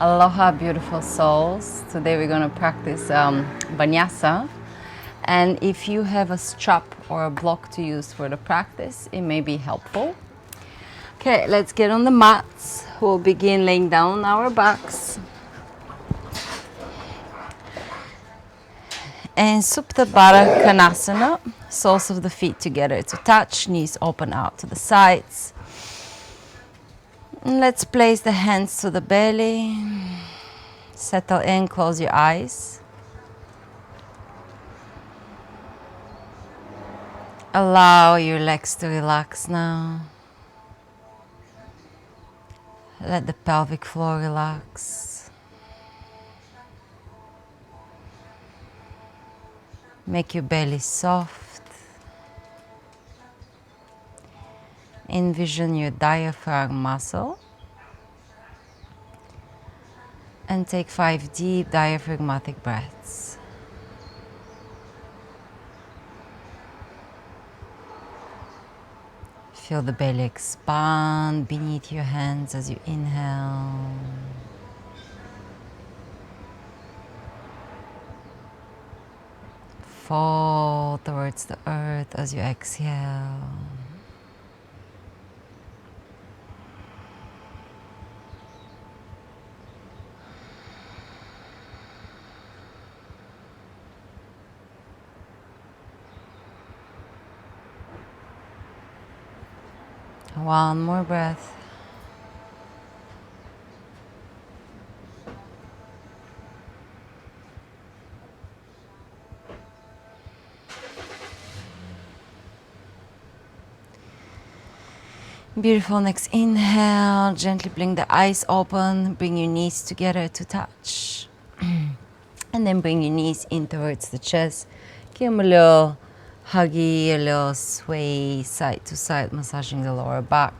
Aloha, beautiful souls. Today we're going to practice vinyasa. And if you have a strap or a block to use for the practice, it may be helpful. Okay, let's get on the mats. We'll begin laying down on our backs. And Supta Baddha Konasana, soles of the feet together to touch, knees open out to the sides. And let's place the hands to the belly. Settle in, close your eyes. Allow your legs to relax now. Let the pelvic floor relax. Make your belly soft. Envision your diaphragm muscle. And take 5 deep diaphragmatic breaths. Feel the belly expand beneath your hands as you inhale. Fall towards the earth as you exhale. One more breath. Beautiful. Next inhale, gently blink the eyes open, bring your knees together to touch. And then bring your knees in towards the chest. Give them a little huggy, a little sway side to side, massaging the lower back.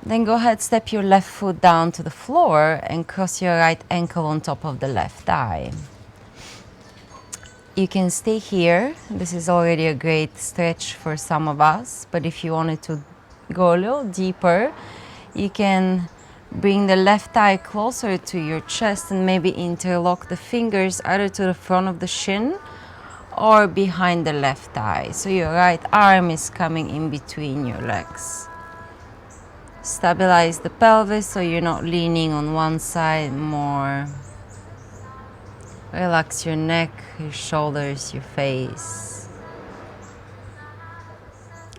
Then go ahead, step your left foot down to the floor and cross your right ankle on top of the left thigh. You can stay here. This is already a great stretch for some of us, but if you wanted to go a little deeper, you can bring the left thigh closer to your chest and maybe interlock the fingers either to the front of the shin or behind the left thigh. So your right arm is coming in between your legs. Stabilize the pelvis so you're not leaning on one side more. Relax your neck, your shoulders, your face.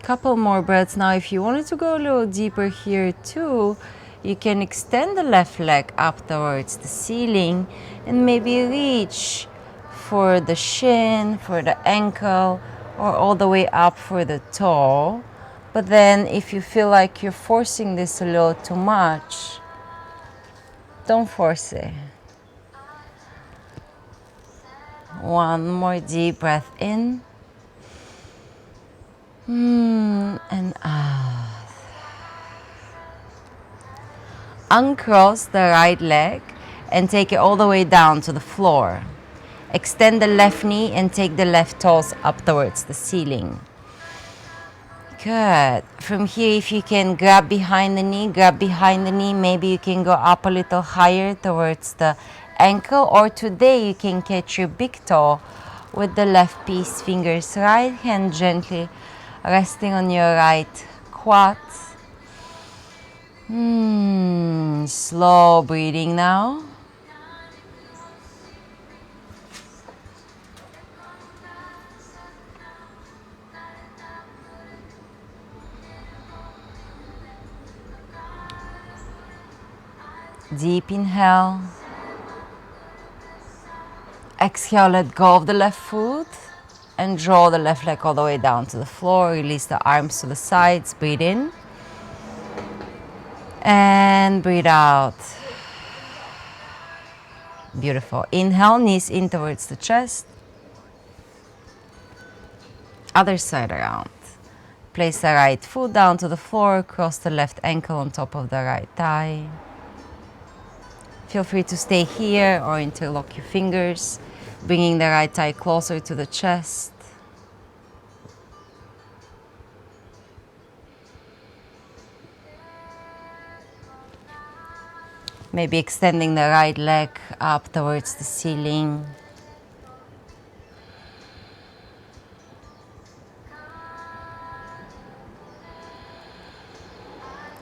Couple more breaths. Now if you wanted to go a little deeper here too, you can extend the left leg up towards the ceiling and maybe reach for the shin, for the ankle, or all the way up for the toe. But then if you feel like you're forcing this a little too much, don't force it. One more deep breath in. And out. Uncross the right leg and take it all the way down to the floor. Extend the left knee and take the left toes up towards the ceiling. Good. From here, if you can grab behind the knee, grab behind the knee. Maybe you can go up a little higher towards the ankle, or today you can catch your big toe with the left peace fingers. Right hand gently resting on your right quad. Slow breathing now. Deep inhale. Exhale, let go of the left foot and draw the left leg all the way down to the floor. Release the arms to the sides. Breathe in. And breathe out. Beautiful. Inhale, knees in towards the chest. Other side around. Place the right foot down to the floor. Cross the left ankle on top of the right thigh. Feel free to stay here or interlock your fingers, bringing the right thigh closer to the chest. Maybe extending the right leg up towards the ceiling.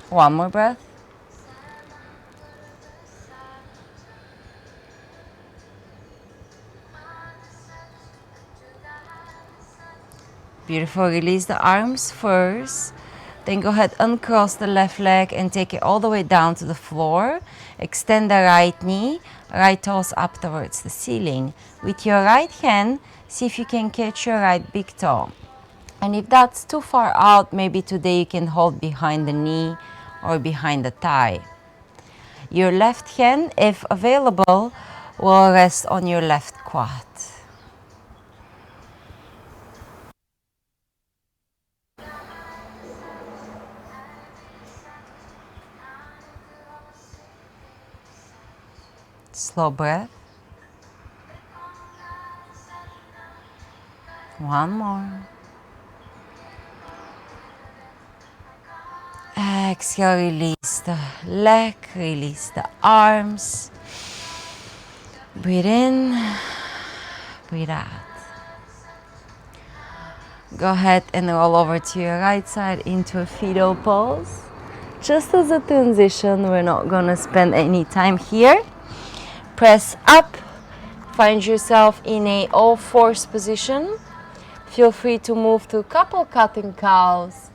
One more breath. Beautiful. Release the arms first. Then go ahead, uncross the left leg and take it all the way down to the floor. Extend the right knee, right toes up towards the ceiling. With your right hand, see if you can catch your right big toe. And if that's too far out, maybe today you can hold behind the knee or behind the thigh. Your left hand, if available, will rest on your left quad. Slow breath. One more. Exhale, release the leg, release the arms. Breathe in, breathe out. Go ahead and roll over to your right side into a fetal pose. Just as a transition, we're not gonna spend any time here. Press up, find yourself in a all fours position. Feel free to move to a couple cutting cows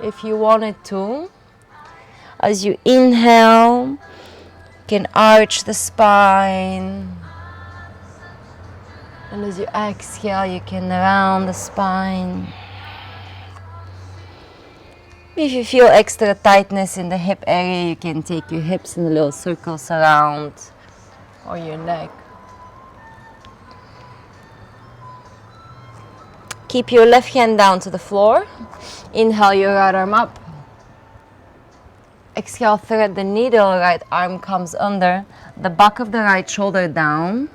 if you wanted to. As you inhale, you can arch the spine. And as you exhale, you can round the spine. If you feel extra tightness in the hip area, you can take your hips in little circles around or your neck. Keep your left hand down to the floor. Inhale your right arm up. Exhale, thread the needle, right arm comes under. The back of the right shoulder down.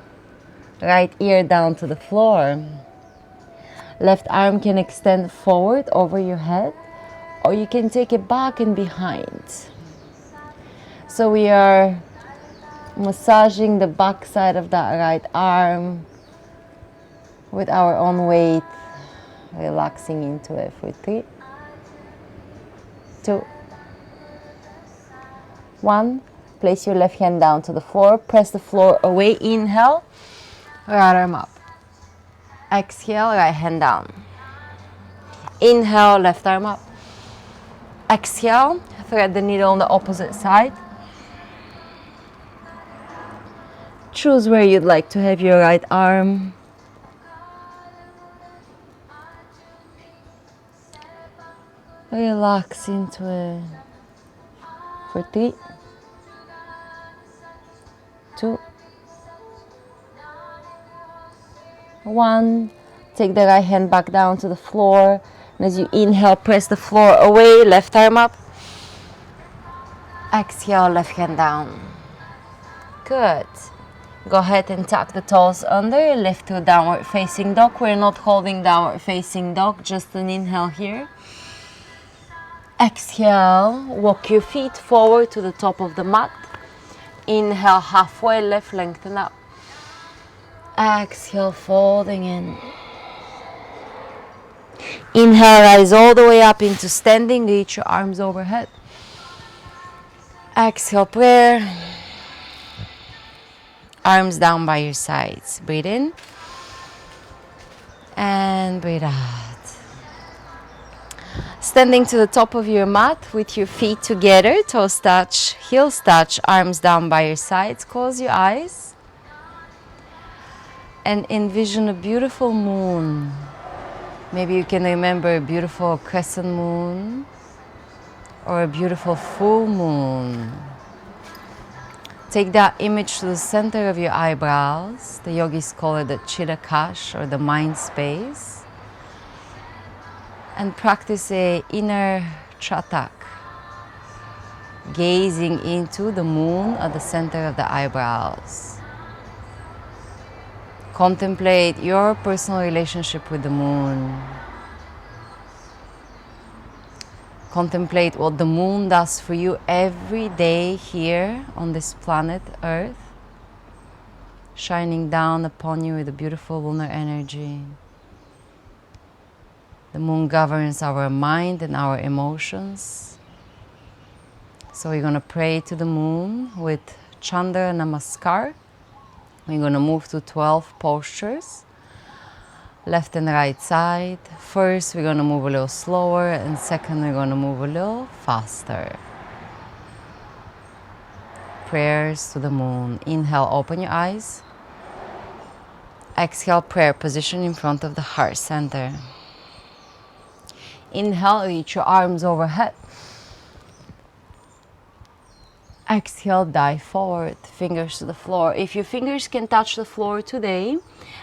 Right ear down to the floor. Left arm can extend forward over your head, or you can take it back and behind. So we are massaging the back side of that right arm with our own weight, relaxing into it for 3, 2, 1. Place your left hand down to the floor. Press the floor away. Inhale, right arm up. Exhale, right hand down. Inhale, left arm up. Exhale, thread the needle on the opposite side. Choose where you'd like to have your right arm. Relax into it for 3, 2, 1. Take the right hand back down to the floor. And as you inhale, press the floor away, left arm up. Exhale, left hand down. Good. Go ahead and tuck the toes under, lift to downward facing dog. We're not holding downward facing dog, just an inhale here. Exhale, walk your feet forward to the top of the mat. Inhale, halfway lift, lengthen up. Exhale, folding in. Inhale, rise all the way up into standing, reach your arms overhead. Exhale, prayer. Arms down by your sides. Breathe in. And breathe out. Standing to the top of your mat with your feet together, toes touch, heels touch, arms down by your sides. Close your eyes. And envision a beautiful moon. Maybe you can remember a beautiful crescent moon or a beautiful full moon. Take that image to the center of your eyebrows. The yogis call it the Chittakash or the mind space. And practice a inner chatak, gazing into the moon at the center of the eyebrows. Contemplate your personal relationship with the moon. Contemplate what the moon does for you every day here on this planet Earth, shining down upon you with a beautiful lunar energy. The moon governs our mind and our emotions. So we're going to pray to the moon with Chandra Namaskar. We're going to move to 12 postures, left and right side. First, we're going to move a little slower, and second, we're going to move a little faster. Prayers to the moon. Inhale, open your eyes. Exhale, prayer position in front of the heart center. Inhale, reach your arms overhead. Exhale, dive forward, fingers to the floor. If your fingers can touch the floor today,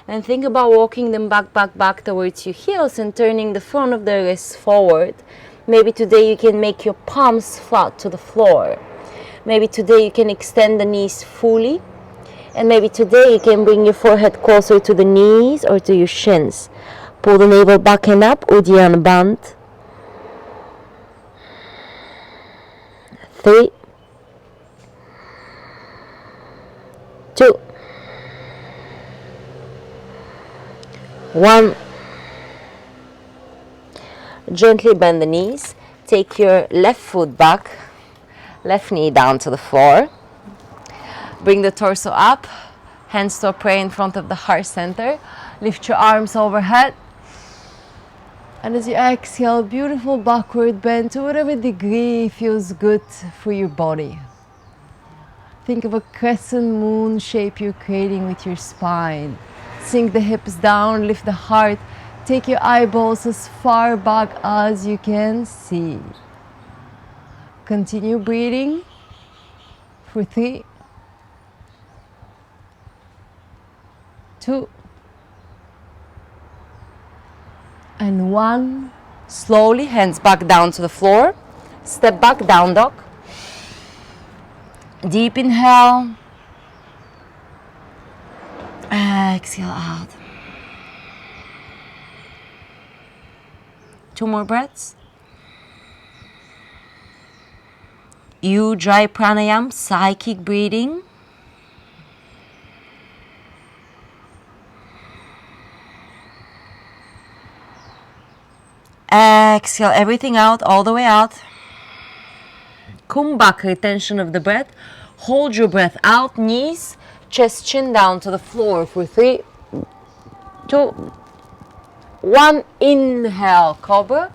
then think about walking them back towards your heels and turning the front of the wrists forward. Maybe today you can make your palms flat to the floor. Maybe today you can extend the knees fully. And maybe today you can bring your forehead closer to the knees or to your shins. Pull the navel back and up, Uddiyana Band. 3, 2, 1. Gently bend the knees. Take your left foot back, left knee down to the floor. Bring the torso up, hands to a prayer in front of the heart center. Lift your arms overhead. And as you exhale, beautiful backward bend to whatever degree feels good for your body. Think of a crescent moon shape you're creating with your spine. Sink the hips down, lift the heart. Take your eyeballs as far back as you can see. Continue breathing for 3, 2, and 1. Slowly, hands back down to the floor. Step back, down dog. Deep inhale. Exhale out. 2 more breaths. Ujjayi pranayam, psychic breathing. Exhale everything out, all the way out. Kumbhaka, retention of the breath. Hold your breath out, knees, chest, chin down to the floor for 3, 2, 1. Inhale, cobra.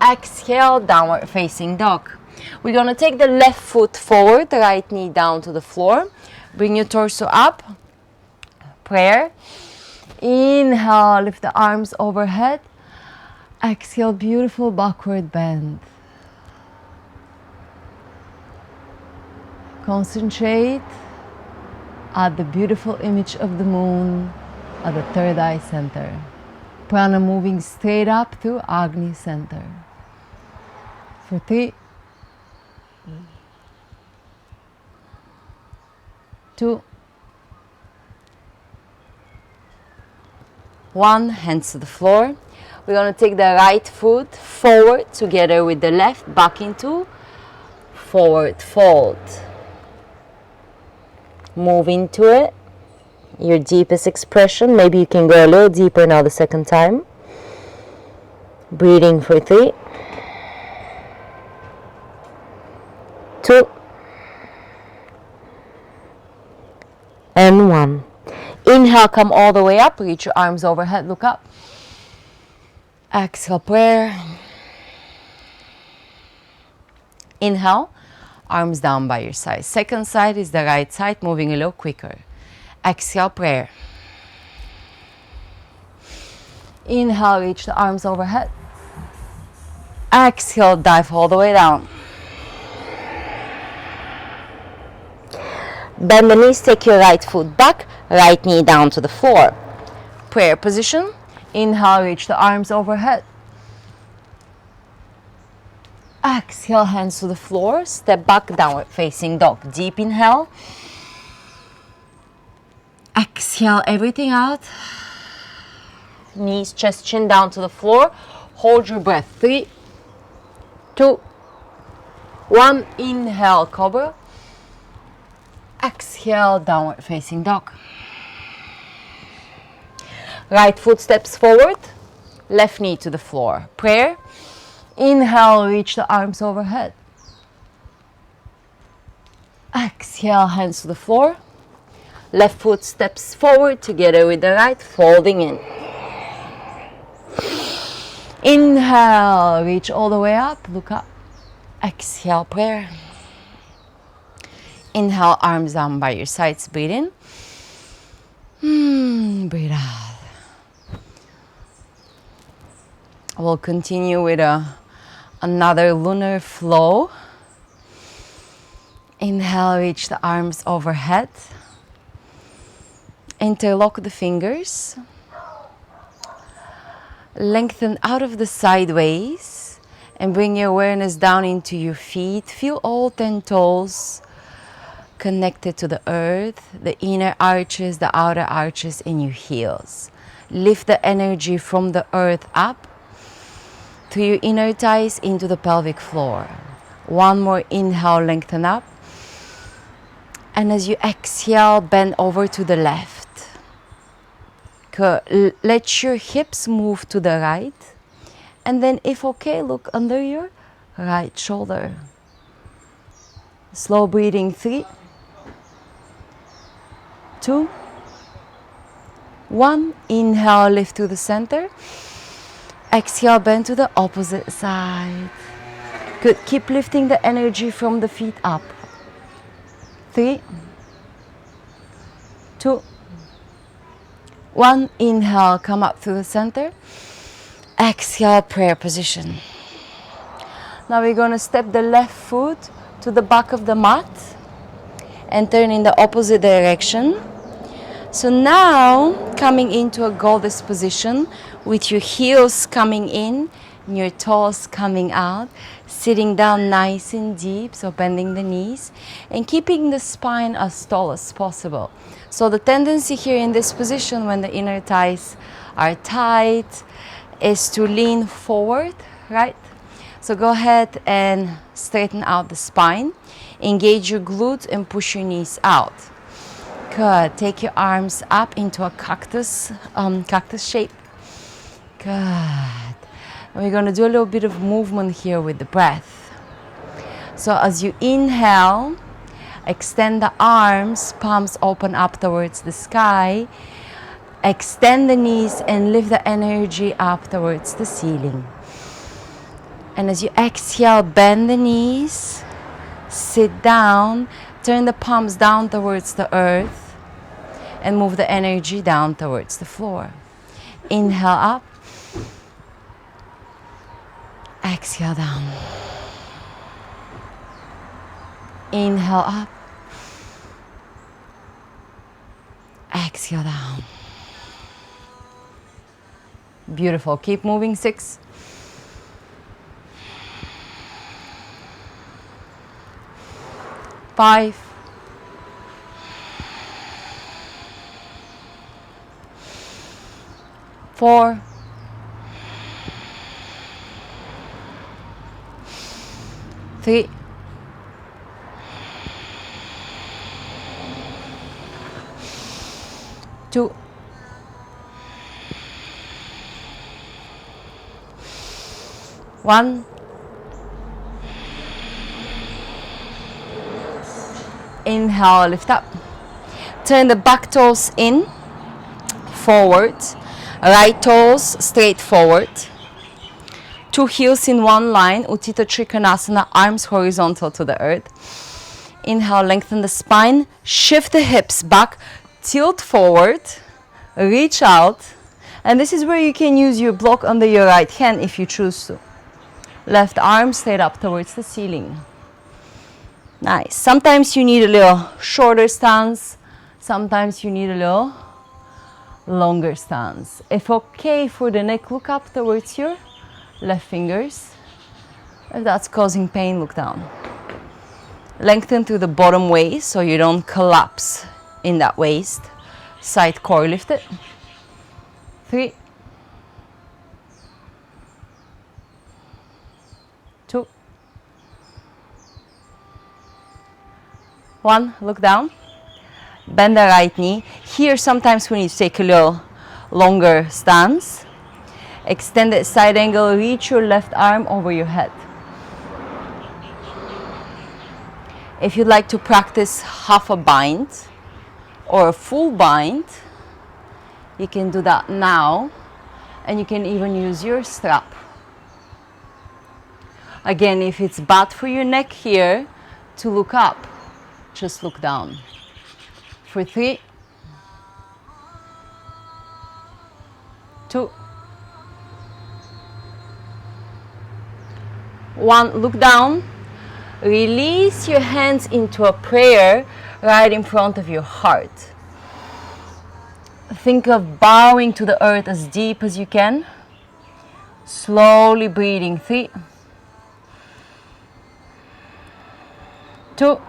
Exhale, downward facing dog. We're going to take the left foot forward, right knee down to the floor. Bring your torso up. Prayer. Inhale, lift the arms overhead. Exhale, beautiful backward bend. Concentrate at the beautiful image of the moon at the third eye center. Prana moving straight up to Agni center. For 3, 2, 1. Hands to the floor. We're going to take the right foot forward together with the left, back into forward fold. Move into it, your deepest expression. Maybe you can go a little deeper now the second time. Breathing for 3, 2, and 1. Inhale, come all the way up, reach your arms overhead, look up. Exhale, prayer. Inhale, arms down by your side. Second side is the right side, moving a little quicker. Exhale, prayer. Inhale, reach the arms overhead. Exhale, dive all the way down. Bend the knees, take your right foot back, right knee down to the floor. Prayer position. Inhale, reach the arms overhead. Exhale, hands to the floor. Step back, downward facing dog. Deep inhale. Exhale everything out. Knees, chest, chin down to the floor. Hold your breath. 3, 2, 1. Inhale, cobra. Exhale, downward facing dog. Right foot steps forward, left knee to the floor. Prayer. Inhale, reach the arms overhead. Exhale, hands to the floor. Left foot steps forward together with the right, folding in. Inhale, reach all the way up, look up. Exhale, prayer. Inhale, arms down by your sides, breathe in. Breathe out. We'll continue with another lunar flow. Inhale, reach the arms overhead. Interlock the fingers. Lengthen out of the sideways and bring your awareness down into your feet. Feel all 10 toes connected to the earth, the inner arches, the outer arches in your heels. Lift the energy from the earth up through your inner thighs into the pelvic floor. One more inhale, lengthen up. And as you exhale, bend over to the left. Let your hips move to the right. And then if okay, look under your right shoulder. Slow breathing. 3, 2, 1. Inhale, lift to the center. Exhale, bend to the opposite side. Good. Keep lifting the energy from the feet up. 3, 2, 1. Inhale, come up through the center. Exhale, prayer position. Now we're going to step the left foot to the back of the mat and turn in the opposite direction. So now coming into a goddess position with your heels coming in and your toes coming out, sitting down nice and deep, so bending the knees and keeping the spine as tall as possible. So the tendency here in this position when the inner thighs are tight is to lean forward, right? So go ahead and straighten out the spine, engage your glutes and push your knees out. Good. Take your arms up into a cactus shape. Good. And we're going to do a little bit of movement here with the breath. So as you inhale, extend the arms, palms open up towards the sky. Extend the knees and lift the energy up towards the ceiling. And as you exhale, bend the knees, sit down, turn the palms down towards the earth, and move the energy down towards the floor. Inhale up. Exhale down. Inhale up. Exhale down. Beautiful. Keep moving. 6. 5. 4. 3. 2. 1. Inhale, lift up. Turn the back toes in, forward. Right toes straight forward. 2 heels in one line, Utthita Trikonasana, arms horizontal to the earth. Inhale, lengthen the spine, shift the hips back, tilt forward, reach out. And this is where you can use your block under your right hand if you choose to. Left arm straight up towards the ceiling. Nice. Sometimes you need a little shorter stance. Sometimes you need a little longer stance. If okay for the neck, look up towards your left fingers. If that's causing pain, look down. Lengthen through the bottom waist so you don't collapse in that waist. Side core lifted. 3, 2, 1. Look down. Bend the right knee. Here sometimes we need to take a little longer stance. Extended side angle, reach your left arm over your head. If you'd like to practice half a bind or a full bind, you can do that now, and you can even use your strap. Again, if it's bad for your neck here to look up, just look down. For 3, 2, 1. Look down. Release your hands into a prayer right in front of your heart. Think of bowing to the earth as deep as you can. Slowly breathing. 3, 2,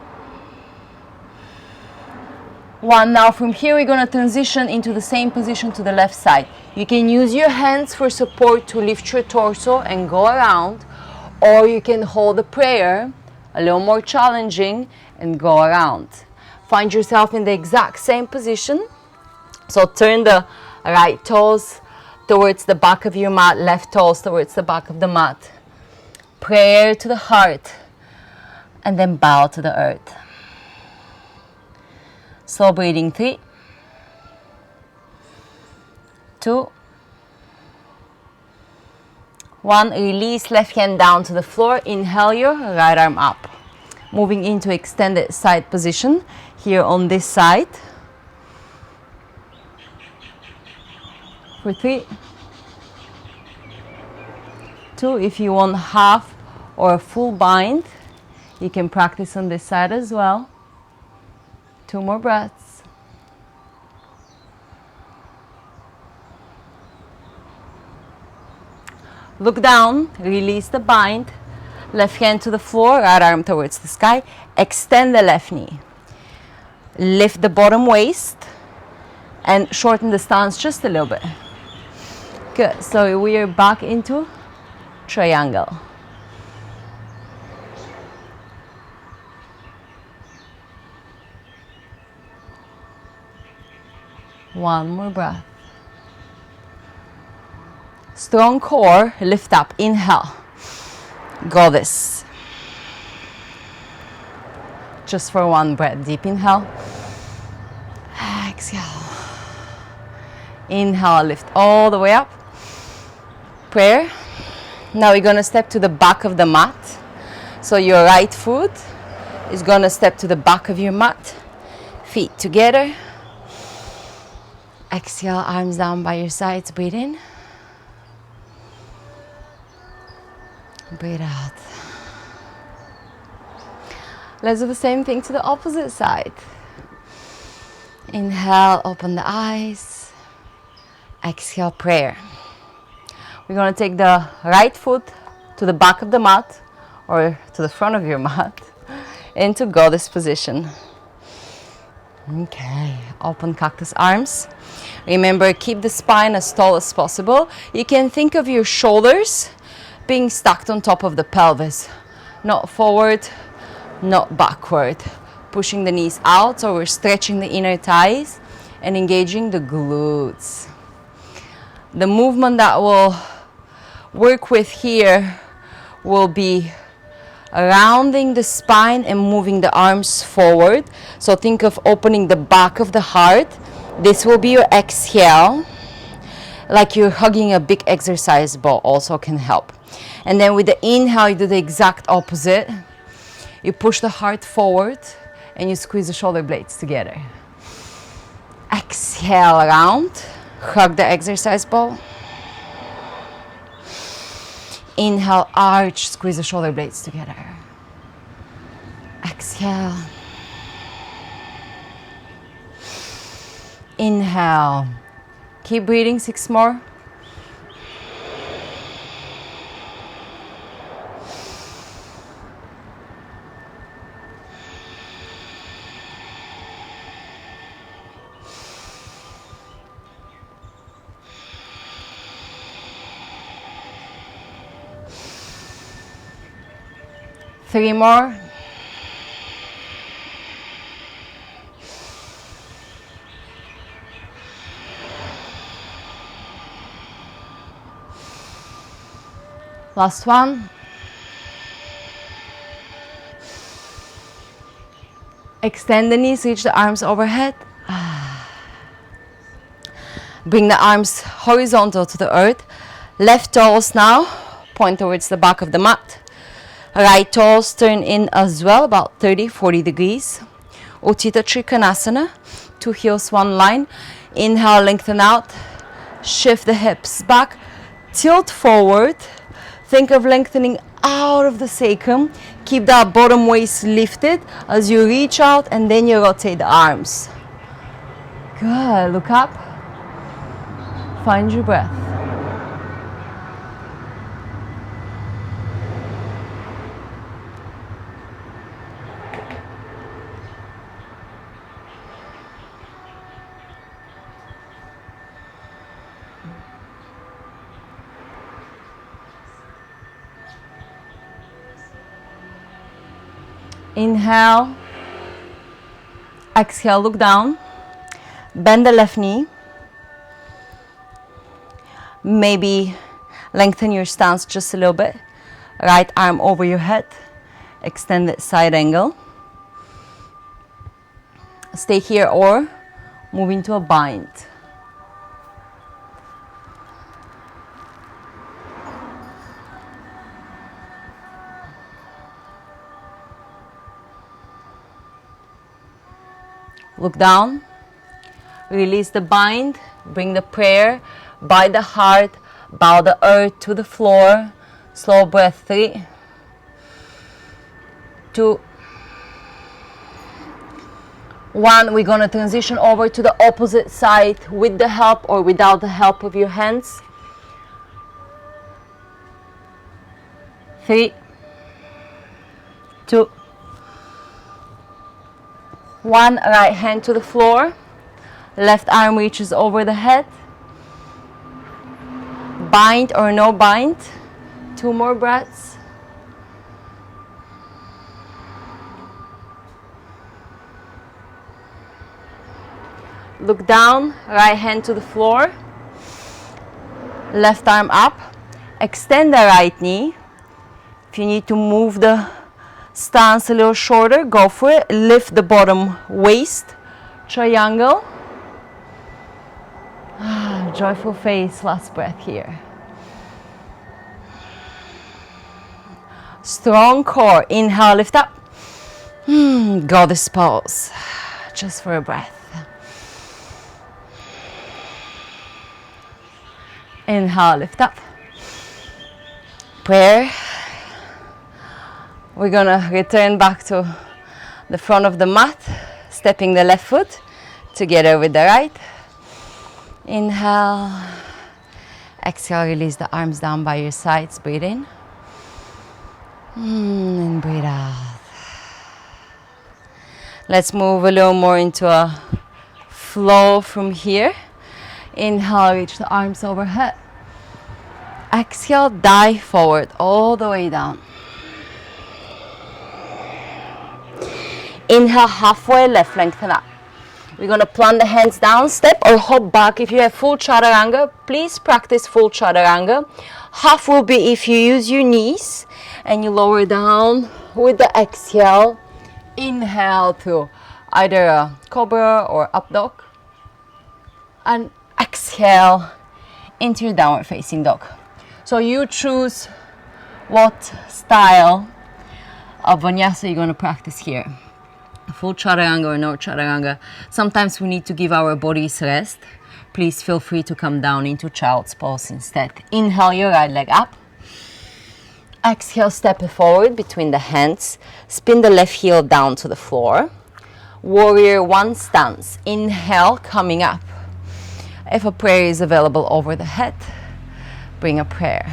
1. Now from here we're going to transition into the same position to the left side. You can use your hands for support to lift your torso and go around, or you can hold the prayer, a little more challenging, and go around. Find yourself in the exact same position. So turn the right toes towards the back of your mat, left toes towards the back of the mat. Prayer to the heart, and then bow to the earth. Slow breathing. 3, 2, 1. Release left hand down to the floor. Inhale your right arm up. Moving into extended side position here on this side. For 3, 2. If you want half or a full bind, you can practice on this side as well. 2 more breaths. Look down, release the bind. Left hand to the floor, right arm towards the sky. Extend the left knee. Lift the bottom waist and shorten the stance just a little bit. Good. So we are back into triangle. One more breath. Strong core, lift up, inhale. Goddess. Just for 1 breath, deep inhale. Exhale. Inhale, lift all the way up. Prayer. Now we're gonna step to the back of the mat. So your right foot is gonna step to the back of your mat. Feet together. Exhale, arms down by your sides, breathe in. Breathe out. Let's do the same thing to the opposite side. Inhale, open the eyes. Exhale, prayer. We're going to take the right foot to the back of the mat or to the front of your mat into goddess position. Okay, open cactus arms. Remember, keep the spine as tall as possible. You can think of your shoulders being stacked on top of the pelvis, not forward, not backward. Pushing the knees out, so we're stretching the inner thighs and engaging the glutes. The movement that we'll work with here will be rounding the spine and moving the arms forward. So think of opening the back of the heart. This will be your exhale, like you're hugging a big exercise ball, also can help. And then with the inhale, you do the exact opposite. You push the heart forward and you squeeze the shoulder blades together. Exhale around, hug the exercise ball. Inhale, arch, squeeze the shoulder blades together. Exhale. Inhale. Keep breathing, 6 more. 3 more. Last one. Extend the knees, reach the arms overhead. Bring the arms horizontal to the earth. Left toes now point towards the back of the mat. Right toes turn in as well, about 30-40 degrees. Uttita Trikonasana, 2 heels, 1 line. Inhale, lengthen out. Shift the hips back. Tilt forward. Think of lengthening out of the sacrum. Keep that bottom waist lifted as you reach out, and then you rotate the arms. Good. Look up. Find your breath. Inhale, exhale, look down, bend the left knee, maybe lengthen your stance just a little bit, right arm over your head, extended side angle, stay here or move into a bind. Look down, release the bind, bring the prayer by the heart, bow the earth to the floor. Slow breath, 3, 2, 1. We're gonna transition over to the opposite side with the help or without the help of your hands. 3, 2, 1. Right hand to the floor, left arm reaches over the head. Bind or no bind. 2 more breaths. Look down, right hand to the floor, left arm up. Extend the right knee. If you need to move the stance a little shorter, go for it. Lift the bottom waist, triangle. Joyful face, last breath here. Strong core, inhale, lift up. Goddess pose, just for a breath. Inhale, lift up. Prayer. We're gonna return back to the front of the mat, stepping the left foot together with the right. Inhale. Exhale, release the arms down by your sides. Breathe in. And breathe out. Let's move a little more into a flow from here. Inhale, reach the arms overhead. Exhale, dive forward all the way down. Inhale, halfway, left lengthen up. We're going to plant the hands down, step or hop back. If you have full chaturanga, please practice full chaturanga. Half will be if you use your knees and you lower down with the exhale. Inhale to either a cobra or up dog. And exhale into your downward facing dog. So you choose what style of vinyasa you're going to practice here. Full chaturanga or no chaturanga. Sometimes we need to give our bodies rest. Please feel free to come down into child's pose instead. Inhale your right leg up. Exhale, step it forward between the hands. Spin the left heel down to the floor. Warrior 1 stance. Inhale, coming up. If a prayer is available over the head, bring a prayer.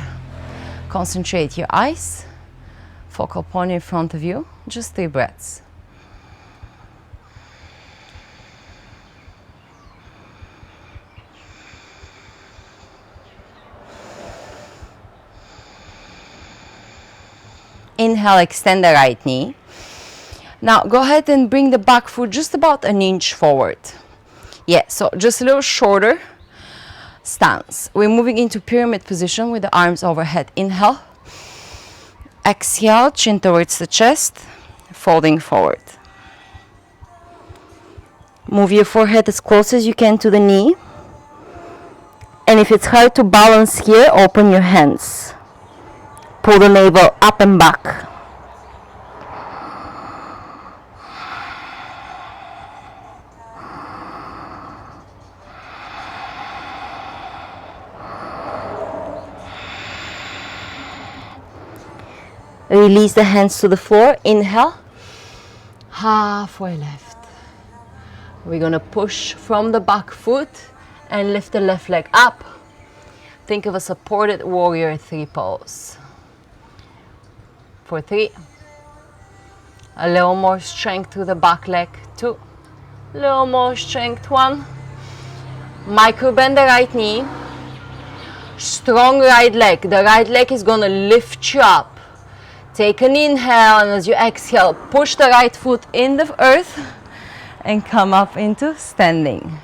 Concentrate your eyes. Focal point in front of you. Just 3 breaths. Inhale, extend the right knee. Now go ahead and bring the back foot just about an inch forward. Yeah, so just a little shorter stance. We're moving into pyramid position with the arms overhead. Inhale. Exhale, chin towards the chest, folding forward. Move your forehead as close as you can to the knee. And if it's hard to balance here, open your hands. Pull the navel up and back. Release the hands to the floor. Inhale. Halfway left. We're going to push from the back foot and lift the left leg up. Think of a supported warrior 3 pose. For 3. A little more strength to the back leg. 2. A little more strength. 1. Micro bend the right knee. Strong right leg. The right leg is going to lift you up. Take an inhale, and as you exhale, push the right foot in the earth and come up into standing.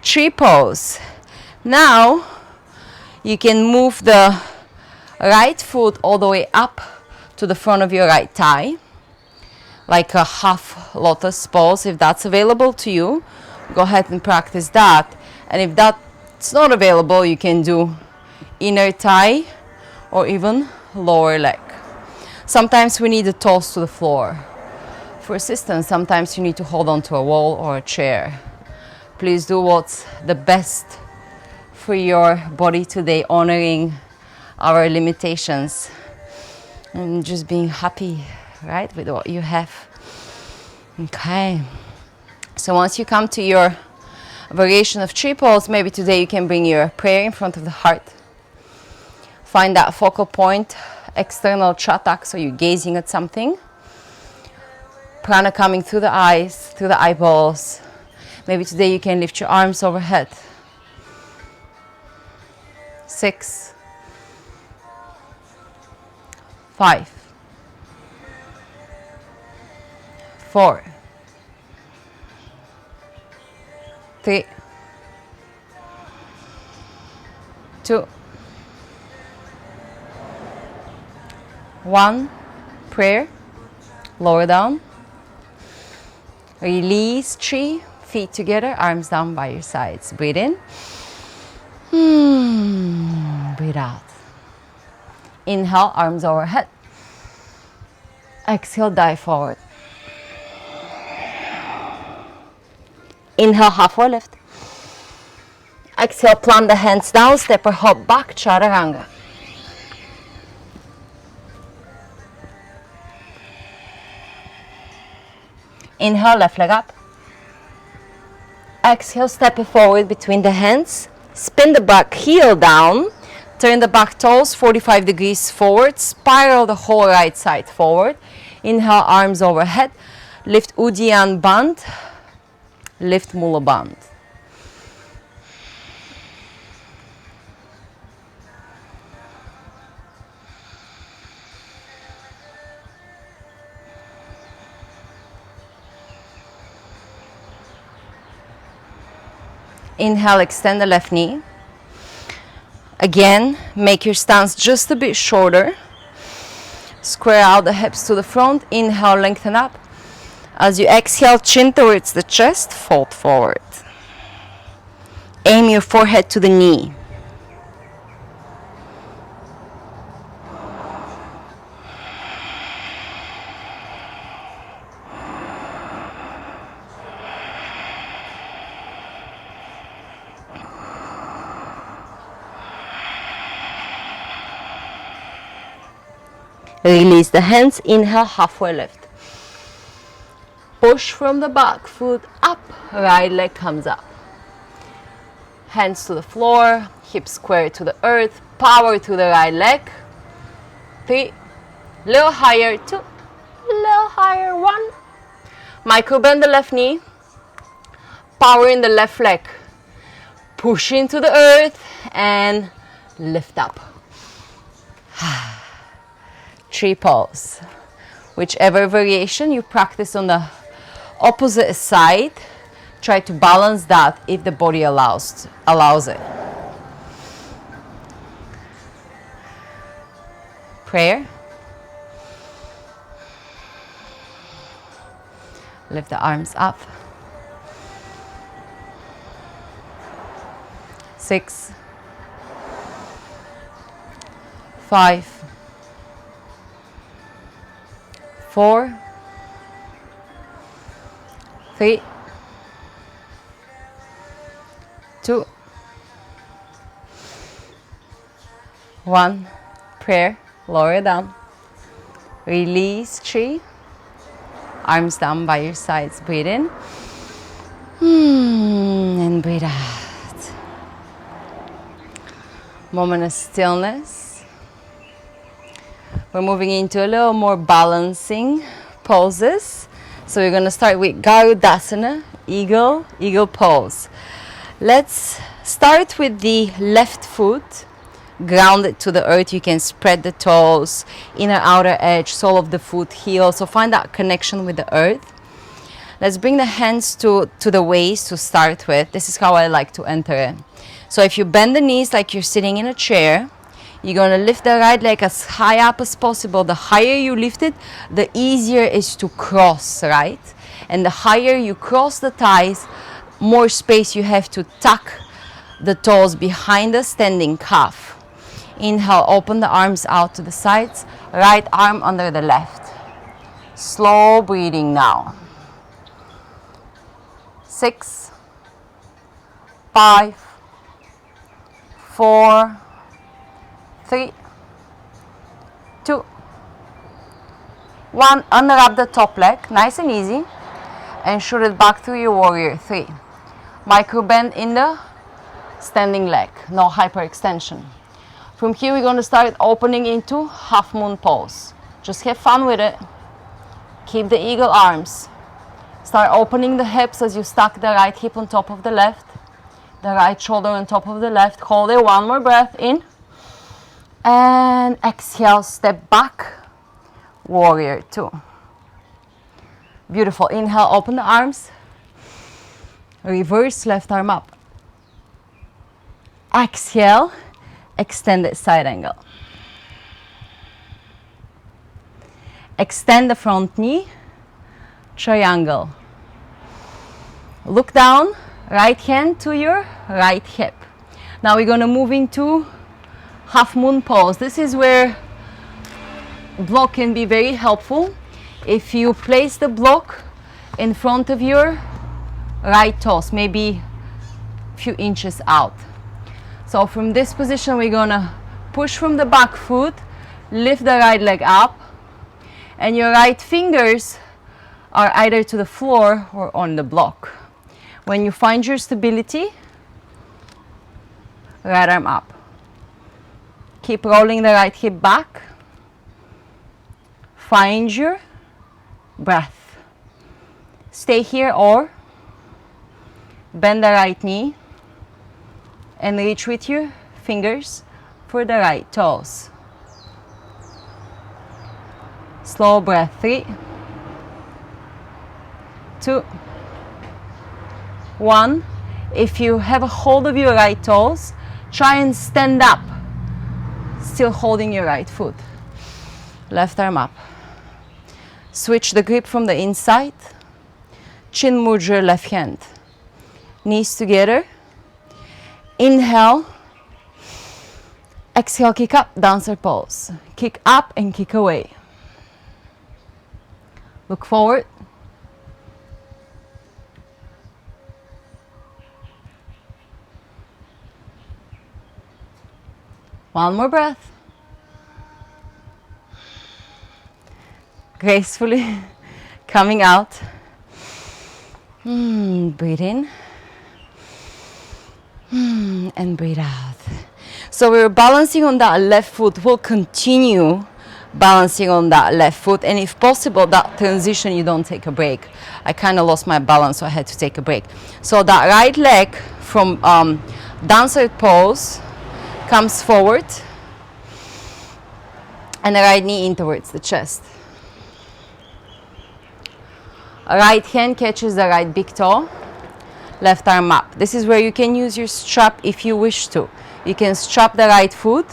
3 pose. Now you can move the right foot all the way up to the front of your right thigh, like a half lotus pose. If that's available to you, go ahead and practice that. And if that's not available, you can do inner thigh or even lower leg. Sometimes we need the toes to the floor. For assistance, sometimes you need to hold on to a wall or a chair. Please do what's the best for your body today, honoring our limitations and just being happy, right, with what you have. Okay. So once you come to your variation of 3 pose, maybe today you can bring your prayer in front of the heart. Find that focal point. External chatak, so you're gazing at something. Prana coming through the eyes, through the eyeballs. Maybe today you can lift your arms overhead. 6, 5, 4, 3, 2, 1. Prayer. Lower down. Release. 3. Feet together, arms down by your sides. Breathe in. Breathe out. Inhale, arms overhead. Exhale, dive forward. Inhale, halfway lift. Exhale, plant the hands down, step or hop back, chaturanga. Inhale, left leg up. Exhale, step it forward between the hands. Spin the back heel down. Turn the back toes 45 degrees forward. Spiral the whole right side forward. Inhale, arms overhead. Lift Uddiyana Bandh. Lift Mula Bandh. Inhale, extend the left knee. Again, make your stance just a bit shorter. Square out the hips to the front. Inhale, lengthen up. As you exhale, chin towards the chest, fold forward. Aim your forehead to the knee. Release the hands, inhale, halfway lift. Push from the back foot up, right leg comes up. Hands to the floor, hips square to the earth, power to the right leg. 3, little higher, 2, little higher, 1. Micro bend the left knee, power in the left leg. Push into the earth and lift up. tree pose. Whichever variation you practice on the opposite side, try to balance that if the body allows it. Prayer. Lift the arms up. 6, 5, 4, 3, 2, 1. Prayer. Lower down. Release 3. Arms down by your sides. Breathe in. And breathe out. Moment of stillness. We're moving into a little more balancing poses. So we're going to start with Garudasana, eagle pose. Let's start with the left foot. Grounded to the earth. You can spread the toes, inner outer edge, sole of the foot, heel. So find that connection with the earth. Let's bring the hands to the waist to start with. This is how I like to enter it. So if you bend the knees like you're sitting in a chair, you're going to lift the right leg as high up as possible. The higher you lift it, the easier it is to cross, right? And the higher you cross the thighs, more space you have to tuck the toes behind the standing calf. Inhale, open the arms out to the sides. Right arm under the left. Slow breathing now. 6, 5, 4, 3, 2, 1. Unwrap the top leg, nice and easy, and shoot it back through your warrior 3. Micro bend in the standing leg, no hyperextension. From here, we're going to start opening into half moon pose. Just have fun with it. Keep the eagle arms. Start opening the hips as you stack the right hip on top of the left, the right shoulder on top of the left. Hold it. One more breath in. And exhale, step back, warrior 2. Beautiful. Inhale, open the arms. Reverse left arm up. Exhale, extended side angle. Extend the front knee, triangle. Look down, right hand to your right hip. Now we're going to move into half moon pose. This is where block can be very helpful. If you place the block in front of your right toes, maybe a few inches out. So from this position, we're gonna push from the back foot, lift the right leg up, and your right fingers are either to the floor or on the block. When you find your stability, right arm up. Keep rolling the right hip back. Find your breath. Stay here or bend the right knee and reach with your fingers for the right toes. Slow breath. 3, 2, 1. If you have a hold of your right toes, try and stand up, still holding your right foot. Left arm up. Switch the grip from the inside. Chin mudra, left hand. Knees together. Inhale. Exhale, kick up, dancer pose. Kick up and kick away. Look forward. One more breath. Gracefully coming out. Breathe in. And breathe out. So we're balancing on that left foot. We'll continue balancing on that left foot. And if possible, that transition, you don't take a break. I kind of lost my balance, so I had to take a break. So that right leg from dancer pose comes forward. And the right knee in towards the chest. Right hand catches the right big toe, left arm up. This is where you can use your strap if you wish to. You can strap the right foot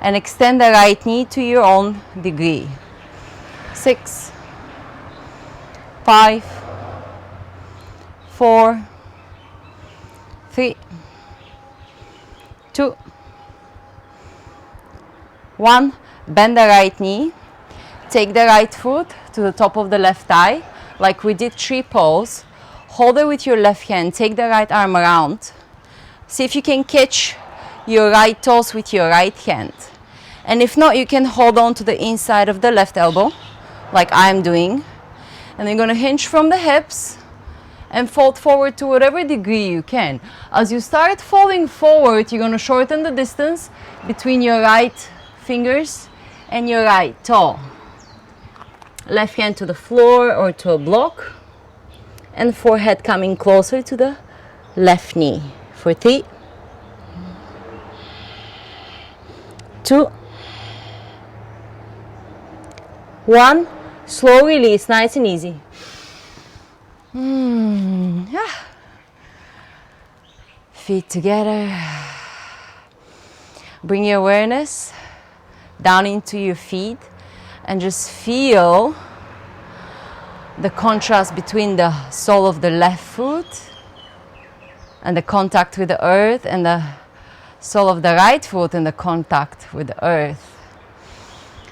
and extend the right knee to your own degree. 6, 5, 4, 3, 2, 1. Bend the right knee. Take the right foot to the top of the left thigh, like we did tree pose. Hold it with your left hand. Take the right arm around. See if you can catch your right toes with your right hand. And if not, you can hold on to the inside of the left elbow, like I'm doing. And you're going to hinge from the hips and fold forward to whatever degree you can. As you start folding forward, you're going to shorten the distance between your right fingers and your right toe. Left hand to the floor or to a block, and forehead coming closer to the left knee. For 3, 2, 1. Slow release, nice and easy. Feet together. Bring your awareness down into your feet and just feel the contrast between the sole of the left foot and the contact with the earth, and the sole of the right foot and the contact with the earth.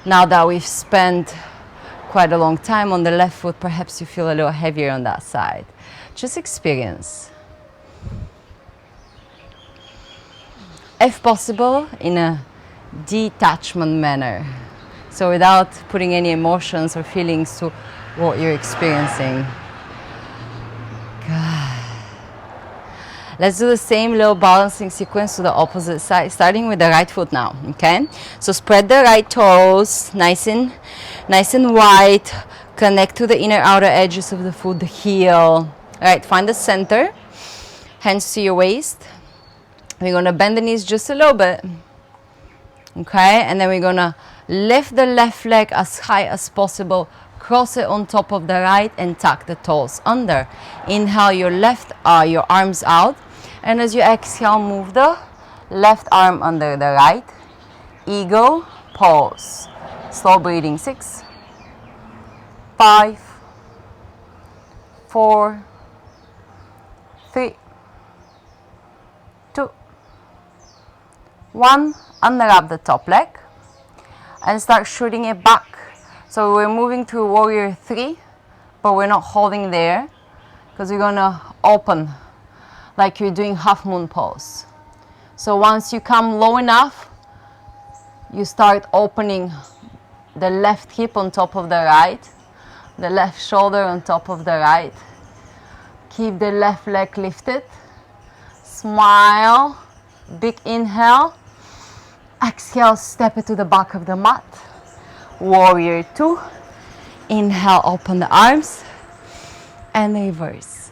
Now that we've spent quite a long time on the left foot, perhaps you feel a little heavier on that side. Just experience. If possible, in a detachment manner. So without putting any emotions or feelings to what you're experiencing. Good. Let's do the same little balancing sequence to the opposite side, starting with the right foot now, okay? So spread the right toes, nice and wide. Connect to the inner outer edges of the foot, the heel. All right, find the center. Hands to your waist. We're gonna bend the knees just a little bit, okay? And then we're gonna lift the left leg as high as possible. Cross it on top of the right and tuck the toes under. Inhale your arms out. And as you exhale, move the left arm under the right. Eagle pose. Slow breathing. 6, 5, 4, 3, 2, 1. Unwrap the top leg and start shooting it back. So we're moving to warrior 3, but we're not holding there because we're gonna open like you're doing half moon pose. So once you come low enough, you start opening the left hip on top of the right, the left shoulder on top of the right. Keep the left leg lifted. Smile. Big inhale. Exhale, step it to the back of the mat. Warrior 2. Inhale, open the arms and reverse.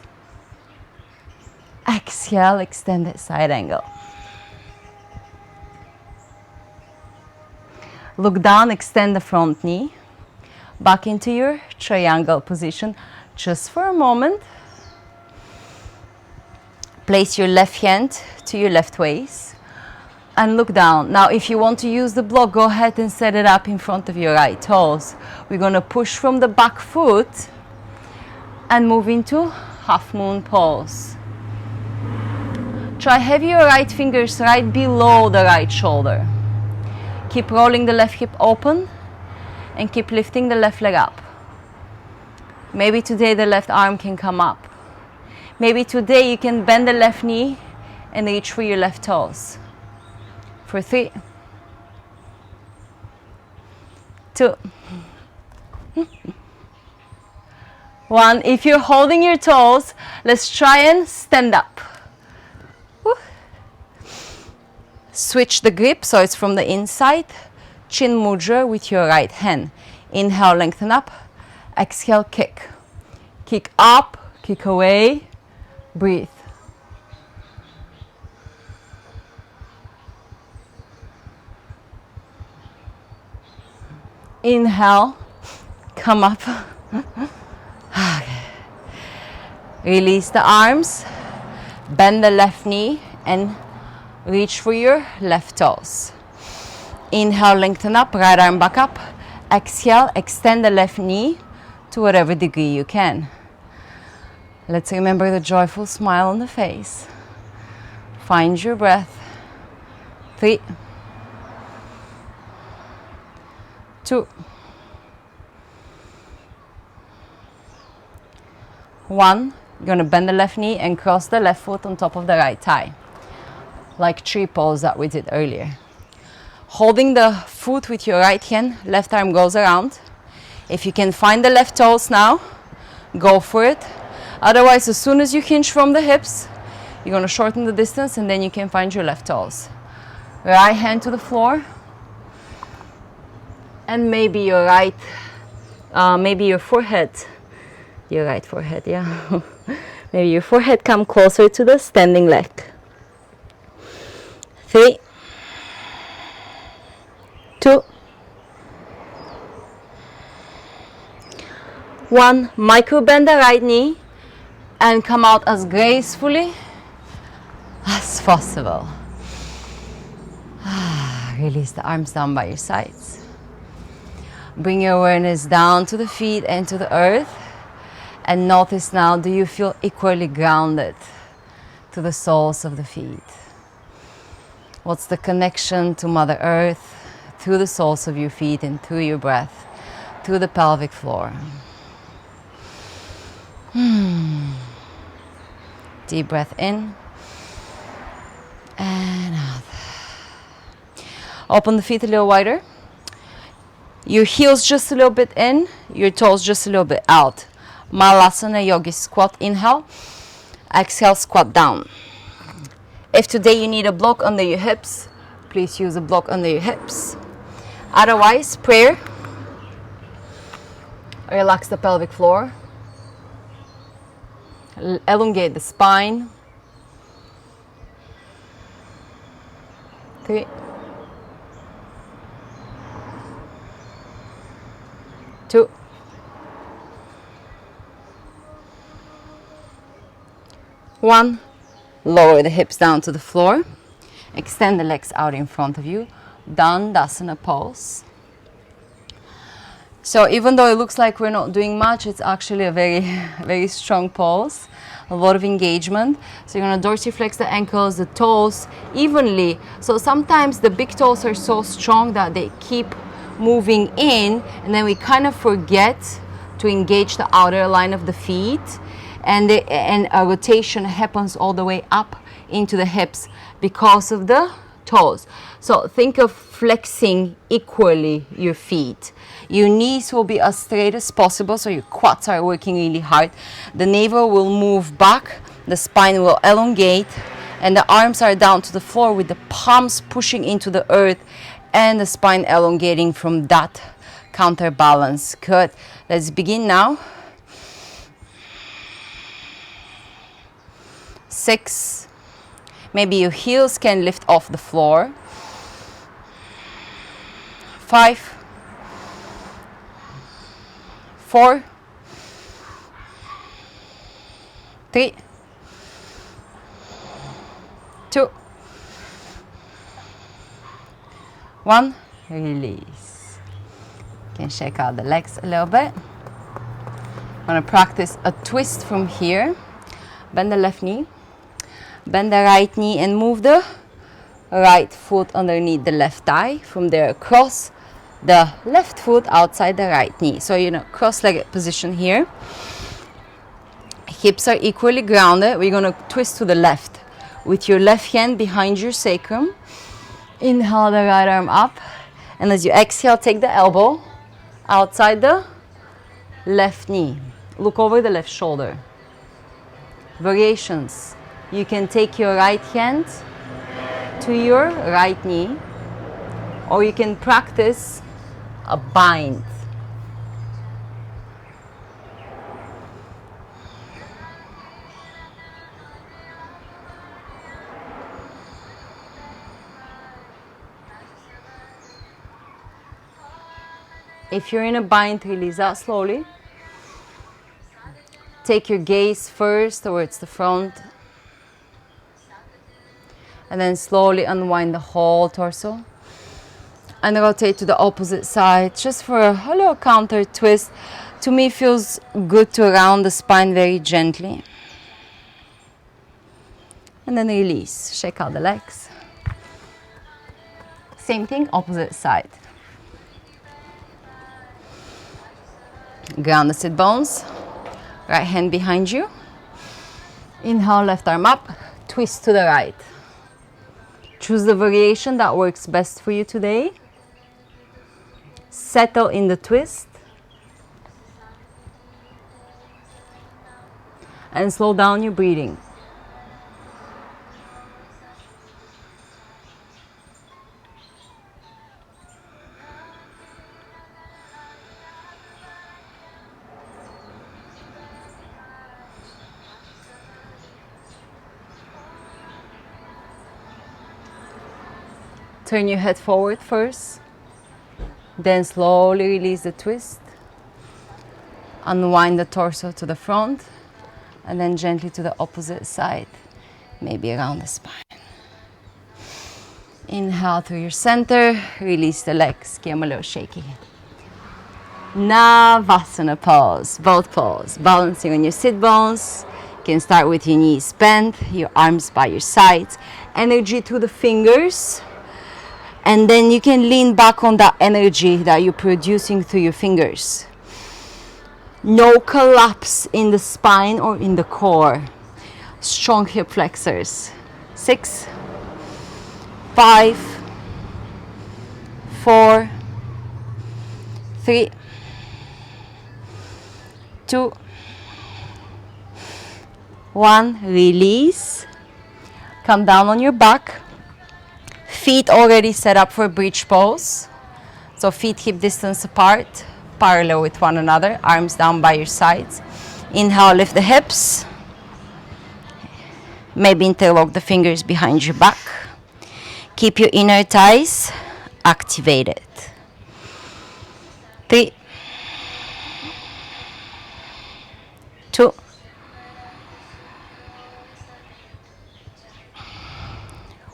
Exhale, extended side angle. Look down, extend the front knee. Back into your triangle position just for a moment. Place your left hand to your left waist and look down. Now, if you want to use the block, go ahead and set it up in front of your right toes. We're going to push from the back foot and move into half moon pose. Try have your right fingers right below the right shoulder. Keep rolling the left hip open and keep lifting the left leg up. Maybe today the left arm can come up. Maybe today you can bend the left knee and reach for your left toes. For 3, 2, 1. If you're holding your toes, let's try and stand up. Woo. Switch the grip so it's from the inside. Chin mudra with your right hand. Inhale, lengthen up. Exhale, kick. Kick up, kick away. Breathe. Inhale, come up. Release the arms, bend the left knee and reach for your left toes. Inhale, lengthen up, right arm back up. Exhale, extend the left knee to whatever degree you can. Let's remember the joyful smile on the face. Find your breath. 3, 2, 1. You're going to bend the left knee and cross the left foot on top of the right thigh, like tree pose that we did earlier. Holding the foot with your right hand, left arm goes around. If you can find the left toes now, go for it. Otherwise, as soon as you hinge from the hips, you're going to shorten the distance and then you can find your left toes. Right hand to the floor. And maybe your maybe your forehead, your right forehead, yeah. Maybe your forehead come closer to the standing leg. 3, 2, 1. Micro bend the right knee and come out as gracefully as possible. Release the arms down by your sides. Bring your awareness down to the feet and to the earth. And notice now, do you feel equally grounded to the soles of the feet? What's the connection to Mother Earth through the soles of your feet and through your breath, through the pelvic floor? Deep breath in and out. Open the feet a little wider. Your heels just a little bit in, your toes just a little bit out. Malasana Yogi squat, inhale. Exhale, squat down. If today you need a block under your hips, please use a block under your hips. Otherwise, prayer. Relax the pelvic floor. Elongate the spine. 3, 2, 1. Lower the hips down to the floor. Extend the legs out in front of you. Dandasana pose. So even though it looks like we're not doing much, it's actually a very strong pose. A lot of engagement. So you're going to dorsiflex the ankles, the toes evenly. So sometimes the big toes are so strong that they keep moving in, and then we kind of forget to engage the outer line of the feet, and a rotation happens all the way up into the hips because of the toes. So think of flexing equally your feet. Your knees will be as straight as possible, so your quads are working really hard. The navel will move back, the spine will elongate, and the arms are down to the floor with the palms pushing into the earth and the spine elongating from that counterbalance. Good. Let's begin now. 6. Maybe your heels can lift off the floor. 5, 4, 3, 2, 1. Release. You can shake out the legs a little bit. I'm going to practice a twist from here. Bend the left knee. Bend the right knee and move the right foot underneath the left thigh. From there, cross the left foot outside the right knee. So you're in a cross-legged position here. Hips are equally grounded. We're going to twist to the left with your left hand behind your sacrum. Inhale the right arm up. And as you exhale, take the elbow outside the left knee. Look over the left shoulder. Variations. You can take your right hand to your right knee, or you can practice a bind. If you're in a bind, release out slowly. Take your gaze first towards the front. And then slowly unwind the whole torso. And rotate to the opposite side, just for a little counter twist. To me, it feels good to round the spine very gently. And then release, shake out the legs. Same thing, opposite side. Ground the sit bones. Right hand behind you. Inhale, left arm up. Twist to the right. Choose the variation that works best for you today. Settle in the twist. And slow down your breathing. Turn your head forward first, then slowly release the twist. Unwind the torso to the front, and then gently to the opposite side, maybe around the spine. Inhale through your center, release the legs, get them a little shaky. Navasana pose, both pose, balancing on your sit bones. You can start with your knees bent, your arms by your sides, energy through the fingers. And then you can lean back on that energy that you're producing through your fingers. No collapse in the spine or in the core. Strong hip flexors. 6, 5, 4, 3, 2, 1. Release. Come down on your back. Feet already set up for bridge pose. So feet hip distance apart, parallel with one another, arms down by your sides. Inhale, lift the hips. Maybe interlock the fingers behind your back. Keep your inner thighs activated. 3, 2,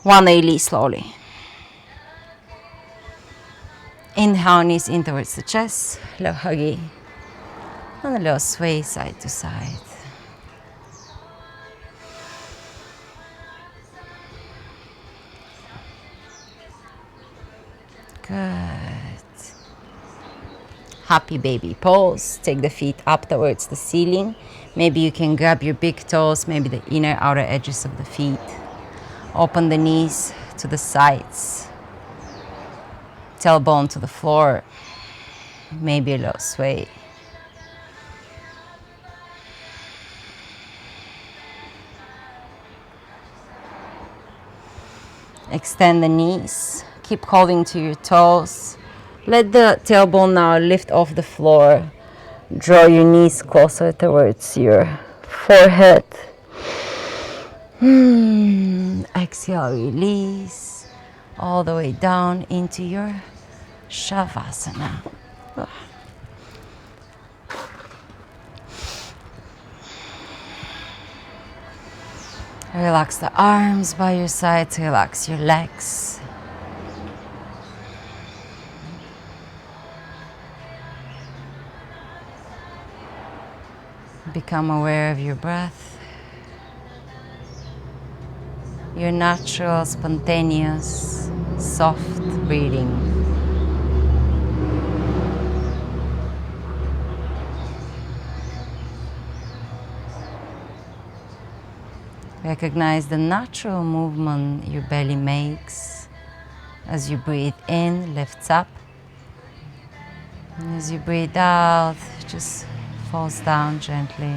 1. Release slowly. Inhale, knees in towards the chest, a little huggy, and a little sway side to side. Good. Happy baby pose. Take the feet up towards the ceiling. Maybe you can grab your big toes, maybe the inner outer edges of the feet. Open the knees to the sides. Tailbone to the floor. Maybe a little sway. Extend the knees. Keep holding to your toes. Let the tailbone now lift off the floor. Draw your knees closer towards your forehead. Exhale, release all the way down into your Shavasana. Relax the arms by your sides, relax your legs. Become aware of your breath. Your natural, spontaneous, soft breathing. Recognize the natural movement your belly makes as you breathe in, lifts up. And as you breathe out, just falls down gently.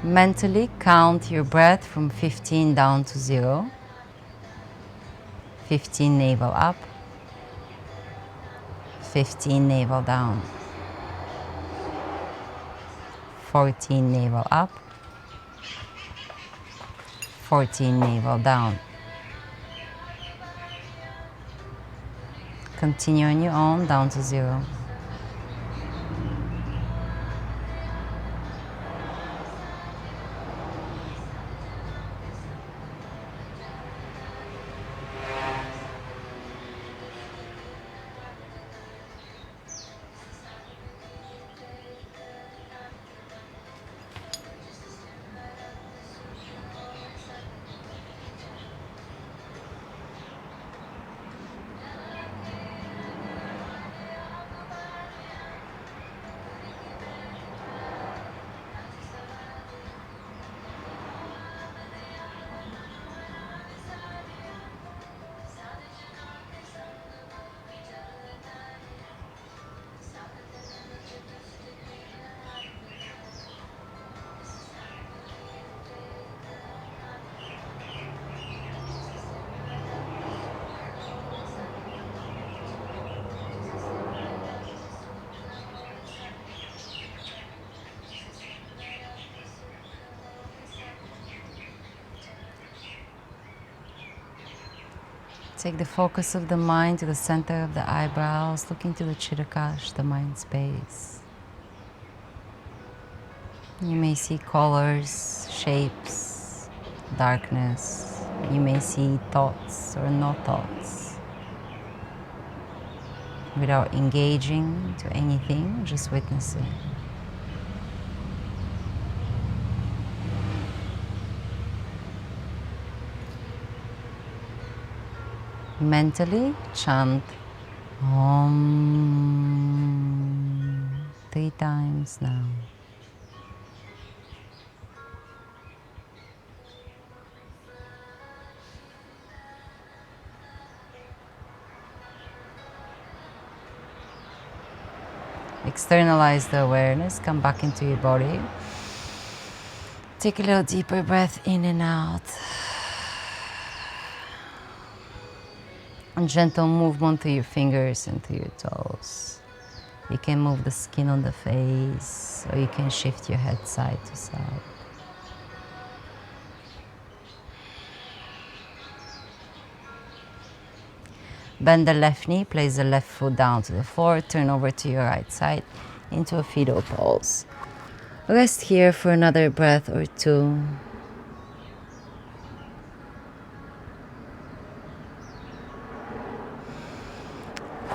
Mentally count your breath from 15 down to 0. 15 navel up. 15 navel down. 14 navel up. 14 navel down. Continue on your own down to 0. Take the focus of the mind to the center of the eyebrows, looking to the Chittakash, the mind space. You may see colors, shapes, darkness. You may see thoughts or no thoughts. Without engaging to anything, just witnessing. Mentally chant Om 3 times now. Externalize the awareness, come back into your body. Take a little deeper breath in and out. And gentle movement through your fingers and through your toes. You can move the skin on the face, or you can shift your head side to side. Bend the left knee, place the left foot down to the floor, turn over to your right side into a fetal pose. Rest here for another breath or two.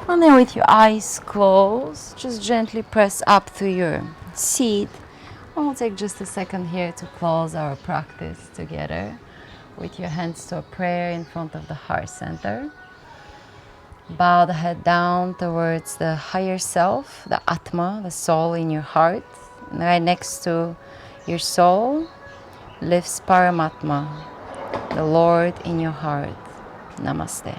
And then with your eyes closed, just gently press up through your seat. And we'll take just a second here to close our practice together with your hands to a prayer in front of the heart center. Bow the head down towards the higher self, the Atma, the soul in your heart. And right next to your soul lives Paramatma, the Lord in your heart. Namaste.